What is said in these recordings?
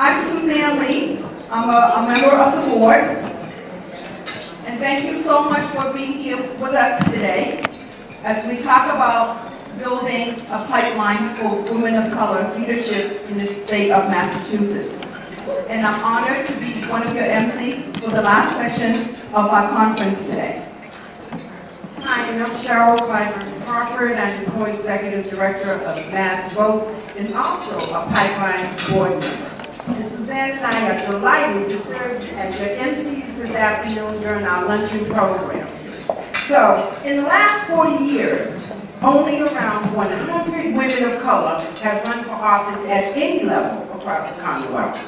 I'm Suzanne Lee. I'm a member of the board. And thank you so much for being here with us today as we talk about building a pipeline for women of color leadership in the state of Massachusetts. And I'm honored to be one of your MC for the last session of our conference today. Hi, and I'm Cheryl Clyburn Crawford. I'm the co-executive director of Mass Vote and also a pipeline board member. And Suzanne and I are delighted to serve as your MCs this afternoon during our luncheon program. So, in the last 40 years, only around 100 women of color have run for office at any level across the Commonwealth.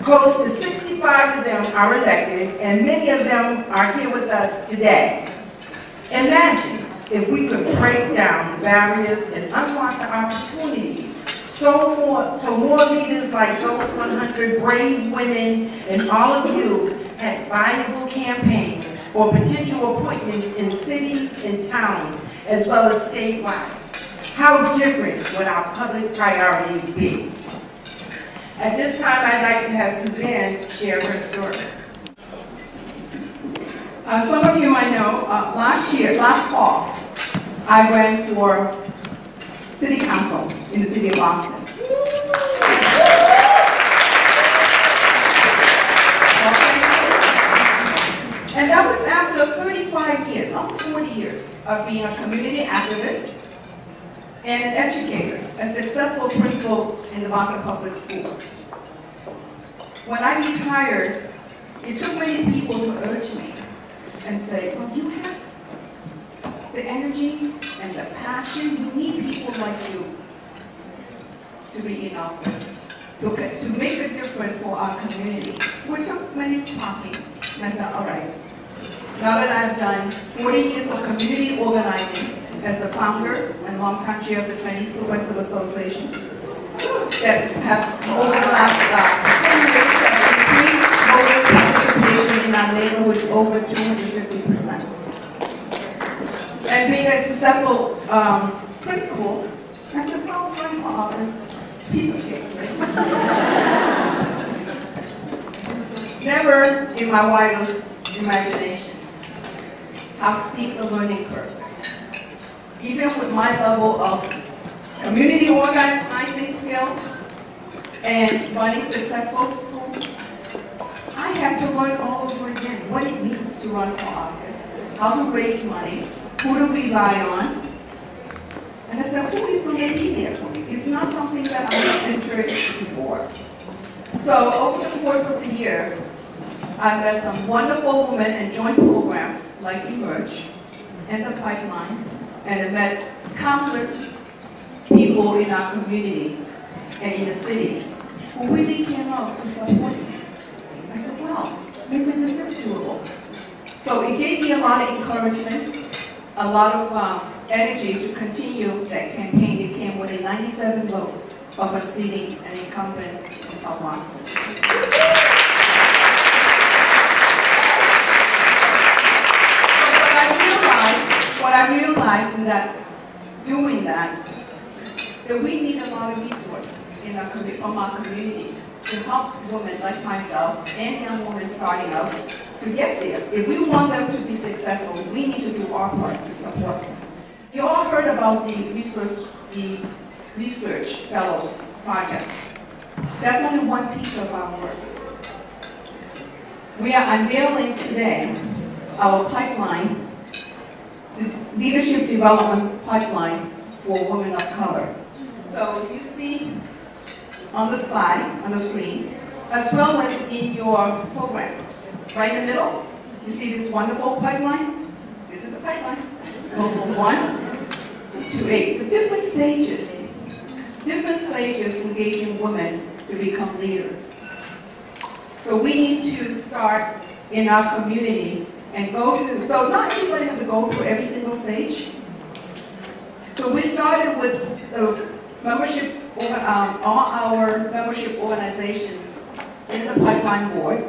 Close to 65 of them are elected, and many of them are here with us today. Imagine if we could break down the barriers and unlock the opportunities so more leaders like those 100 brave women and all of you had viable campaigns or potential appointments in cities and towns as well as statewide. How different would our public priorities be? At this time, I'd like to have Suzanne share her story. Some of you might know, last fall, I ran for city council in the city of Boston. And that was after 35 years, almost 40 years of being a community activist and an educator, a successful principal in the Boston Public School. When I retired, it took many people to urge me and say, well, you have the energy and the passion. We need people like you to be in office, to make a difference for our community. We took many talking, and I said, all right, now that I've done 40 years of community organizing as the founder and longtime chair of the Chinese Progressive Association, that have over the last 10 years have increased voters' participation in our neighborhoods over 250%. And being a successful principal, I said, well, running for office, piece of cake. Never in my wildest imagination how steep the learning curve is. Even with my level of community organizing skills and running successful schools, I had to learn all over again what it means to run for office, how to raise money, who to rely on. And I said, who is going to be there for me? It's not something that I have entered before. So over the course of the year, I met some wonderful women and joint programs like Emerge and the Pipeline, and I met countless people in our community and in the city who really came out to support me. I said, well, maybe this is doable. So it gave me a lot of encouragement, a lot of energy to continue that campaign. It came within 97 votes of unseating an incumbent from Boston. What I realized in that, doing that we need a lot of resources from our communities to help women like myself and young women starting out to get there. If we want them to be successful, we need to do our part to support them. You all heard about the research fellow project. That's only one piece of our work. We are unveiling today our pipeline, the leadership development pipeline for women of color. So you see on the slide, on the screen, as well as in your program. Right in the middle, you see this wonderful pipeline. This is a pipeline. From 1 to 8. So different stages engaging women to become leaders. So we need to start in our community and go through, so not everybody have to go through every single stage. So we started with the membership, all our membership organizations in the pipeline board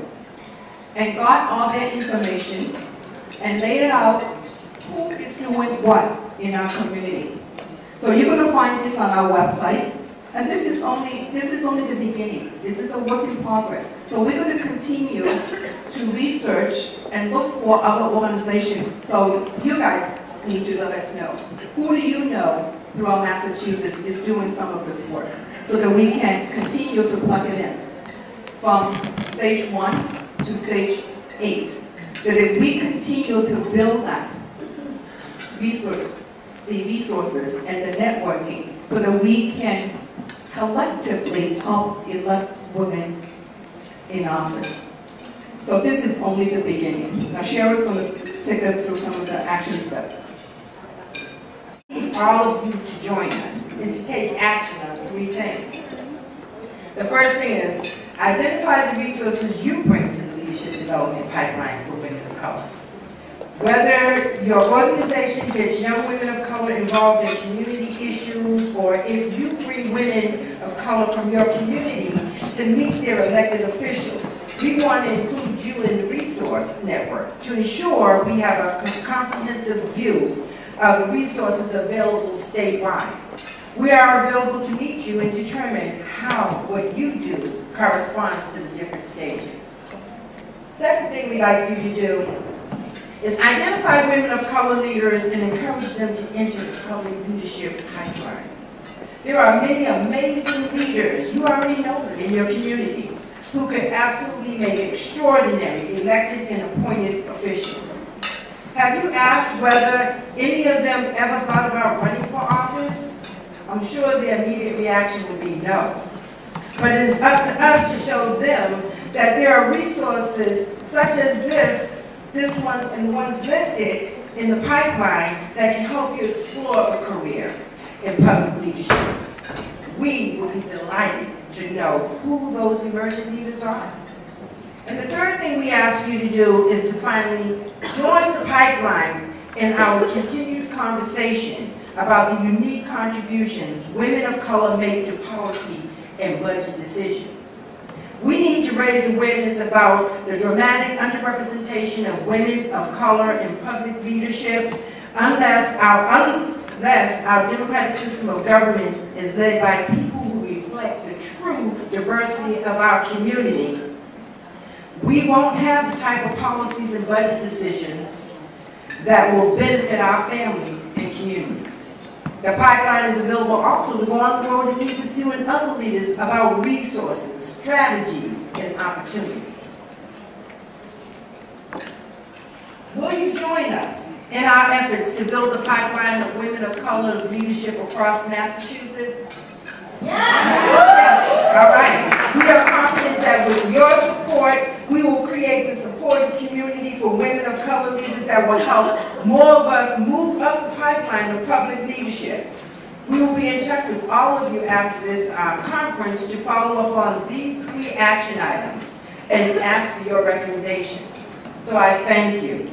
and got all that information and laid it out who is doing what in our community. So you're going to find this on our website. And this is only the beginning. This is a work in progress. So we're going to continue to research and look for other organizations. So you guys need to let us know. Who do you know throughout Massachusetts is doing some of this work so that we can continue to plug it in from stage 1 to stage 8. That if we continue to build that the resources and the networking so that we can collectively help elect women in office. So this is only the beginning. Now Cheryl is going to take us through some of the action steps. All of you to join us and to take action on 3 things. The first thing is identify the resources you bring to the leadership development pipeline for women of color. Whether your organization gets young women of color involved in community issues, or if you bring women of color from your community to meet their elected officials, we want to include you in the resource network to ensure we have a comprehensive view of the resources available statewide. We are available to meet you and determine how what you do corresponds to the different stages. Second thing we'd like for you to do is identify women of color leaders and encourage them to enter the public leadership pipeline. There are many amazing leaders, you already know them, in your community who could absolutely make extraordinary elected and appointed officials. Have you asked whether any of them ever thought about running for office? I'm sure the immediate reaction would be no. But it is up to us to show them that there are resources such as this one and the ones listed in the pipeline that can help you explore a career in public leadership. We will be delighted to know who those emerging leaders are. And the third thing we ask you to do is to finally join the pipeline in our continued conversation about the unique contributions women of color make to policy and budget decisions. We need to raise awareness about the dramatic underrepresentation of women of color in public leadership unless our democratic system of government is led by people who reflect the true diversity of our community. We won't have the type of policies and budget decisions that will benefit our families and communities. The pipeline is available also to go on the road and meet with you and other leaders about resources, strategies, and opportunities. Will you join us in our efforts to build a pipeline of women of color leadership across Massachusetts? Yes. All right. We are confident that with your support, we will create the supportive community for women of color leaders that will help more of us move up the pipeline of public leadership. We will be in touch with all of you after this conference to follow up on these 3 action items and ask for your recommendations. So I thank you.